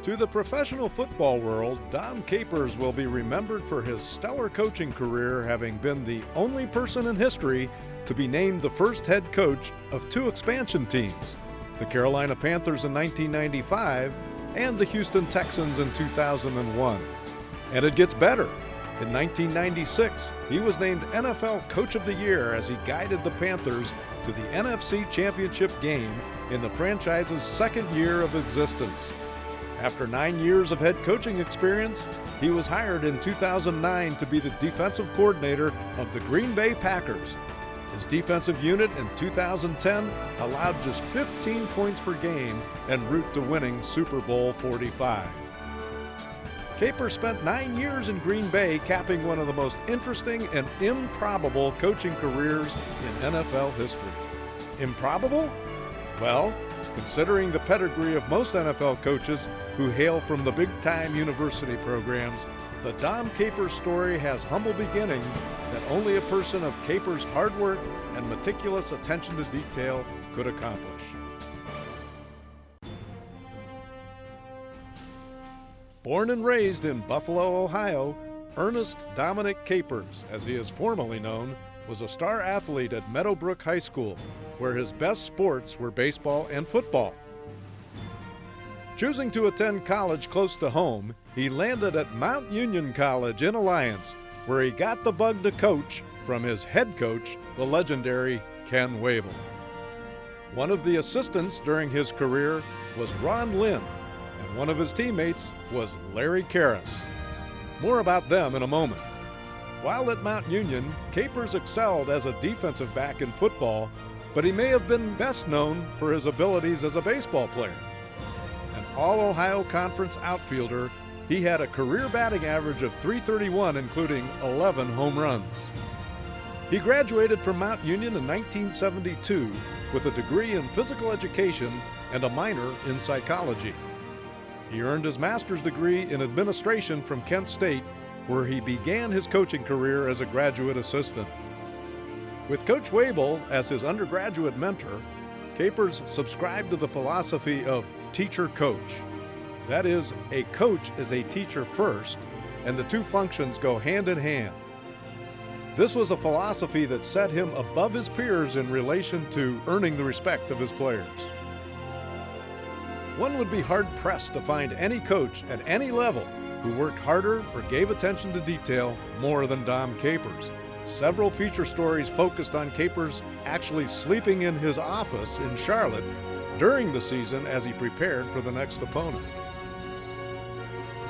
To the professional football world, Dom Capers will be remembered for his stellar coaching career, having been the only person in history to be named the first head coach of two expansion teams, the Carolina Panthers in 1995 and the Houston Texans in 2001. And it gets better. In 1996, he was named NFL Coach of the Year as he guided the Panthers to the NFC Championship game in the franchise's second year of existence. After 9 years of head coaching experience, he was hired in 2009 to be the defensive coordinator of the Green Bay Packers. His defensive unit in 2010 allowed just 15 points per game en route to winning Super Bowl 45. Capers spent 9 years in Green Bay, capping one of the most interesting and improbable coaching careers in NFL history. Improbable? Well, considering the pedigree of most NFL coaches who hail from the big-time university programs, the Dom Capers story has humble beginnings that only a person of Capers' hard work and meticulous attention to detail could accomplish. Born and raised in Buffalo, Ohio, Ernest Dominic Capers, as he is formally known, was a star athlete at Meadowbrook High School, where his best sports were baseball and football. Choosing to attend college close to home, he landed at Mount Union College in Alliance, where he got the bug to coach from his head coach, the legendary Ken Wavell. One of the assistants during his career was Ron Lynn, and one of his teammates was Larry Karras. More about them in a moment. While at Mount Union, Capers excelled as a defensive back in football, but he may have been best known for his abilities as a baseball player. An All-Ohio Conference outfielder, he had a career batting average of .331, including 11 home runs. He graduated from Mount Union in 1972 with a degree in physical education and a minor in psychology. He earned his master's degree in administration from Kent State, where he began his coaching career as a graduate assistant. With Coach Wavell as his undergraduate mentor, Capers subscribed to the philosophy of teacher-coach. That is, a coach is a teacher first, and the two functions go hand in hand. This was a philosophy that set him above his peers in relation to earning the respect of his players. One would be hard-pressed to find any coach at any level who worked harder or gave attention to detail more than Dom Capers. Several feature stories focused on Capers actually sleeping in his office in Charlotte during the season as he prepared for the next opponent.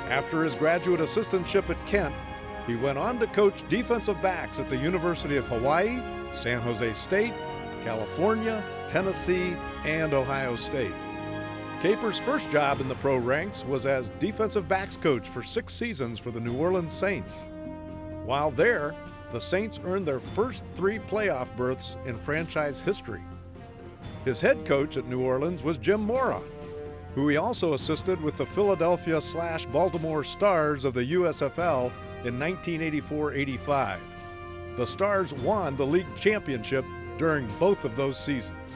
After his graduate assistantship at Kent, he went on to coach defensive backs at the University of Hawaii, San Jose State, California, Tennessee, and Ohio State. Capers' first job in the pro ranks was as defensive backs coach for 6 seasons for the New Orleans Saints. While there, the Saints earned their first 3 playoff berths in franchise history. His head coach at New Orleans was Jim Mora, who he also assisted with the Philadelphia/Baltimore Stars of the USFL in 1984-85. The Stars won the league championship during both of those seasons.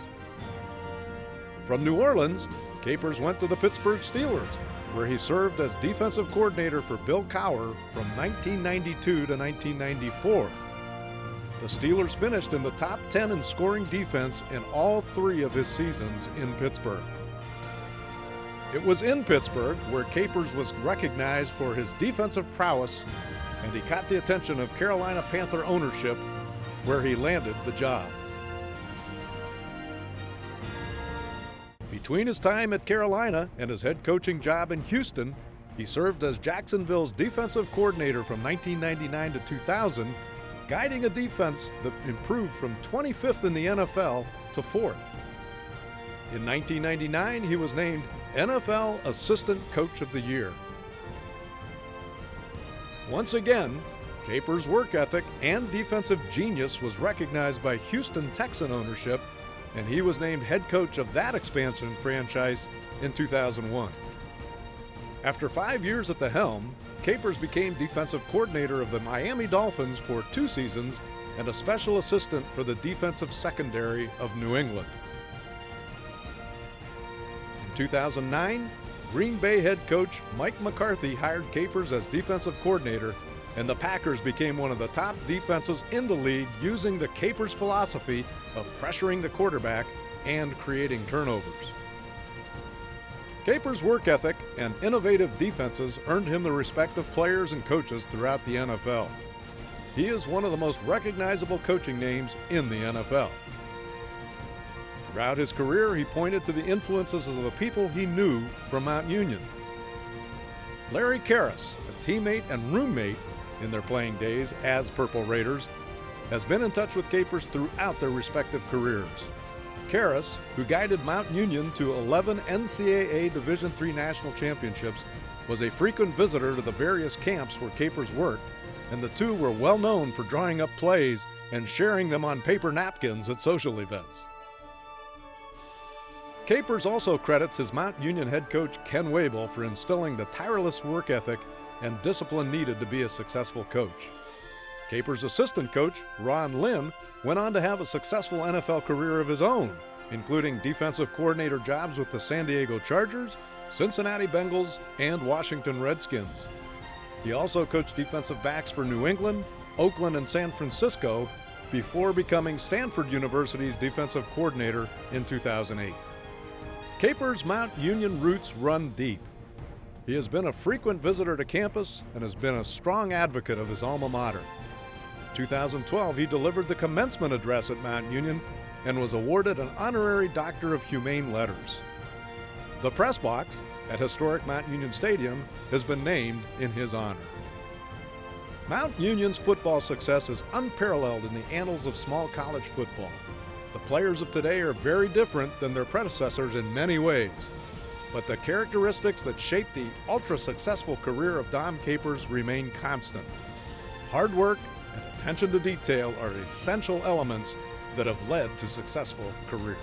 From New Orleans, Capers went to the Pittsburgh Steelers, where he served as defensive coordinator for Bill Cowher from 1992 to 1994. The Steelers finished in the top 10 in scoring defense in all 3 of his seasons in Pittsburgh. It was in Pittsburgh where Capers was recognized for his defensive prowess, and he caught the attention of Carolina Panther ownership, where he landed the job. Between his time at Carolina and his head coaching job in Houston, he served as Jacksonville's defensive coordinator from 1999 to 2000, guiding a defense that improved from 25th in the NFL to 4th. In 1999, he was named NFL Assistant Coach of the Year. Once again, Capers' work ethic and defensive genius was recognized by Houston Texan ownership, and he was named head coach of that expansion franchise in 2001. After 5 years at the helm, Capers became defensive coordinator of the Miami Dolphins for 2 seasons and a special assistant for the defensive secondary of New England. In 2009, Green Bay head coach Mike McCarthy hired Capers as defensive coordinator, and the Packers became one of the top defenses in the league using the Capers philosophy of pressuring the quarterback and creating turnovers. Capers' work ethic and innovative defenses earned him the respect of players and coaches throughout the NFL. He is one of the most recognizable coaching names in the NFL. Throughout his career, he pointed to the influences of the people he knew from Mount Union. Larry Karras, a teammate and roommate in their playing days as Purple Raiders, has been in touch with Capers throughout their respective careers. Karras, who guided Mount Union to 11 NCAA Division III national championships, was a frequent visitor to the various camps where Capers worked, and the two were well known for drawing up plays and sharing them on paper napkins at social events. Capers also credits his Mount Union head coach Ken Wable for instilling the tireless work ethic and discipline needed to be a successful coach. Capers' assistant coach, Ron Lynn, went on to have a successful NFL career of his own, including defensive coordinator jobs with the San Diego Chargers, Cincinnati Bengals, and Washington Redskins. He also coached defensive backs for New England, Oakland, and San Francisco before becoming Stanford University's defensive coordinator in 2008. Capers' Mount Union roots run deep. He has been a frequent visitor to campus and has been a strong advocate of his alma mater. In 2012, he delivered the commencement address at Mount Union and was awarded an honorary Doctor of Humane Letters. The press box at historic Mount Union Stadium has been named in his honor. Mount Union's football success is unparalleled in the annals of small college football. The players of today are very different than their predecessors in many ways, but the characteristics that shaped the ultra-successful career of Dom Capers remain constant. Hard work and attention to detail are essential elements that have led to successful careers.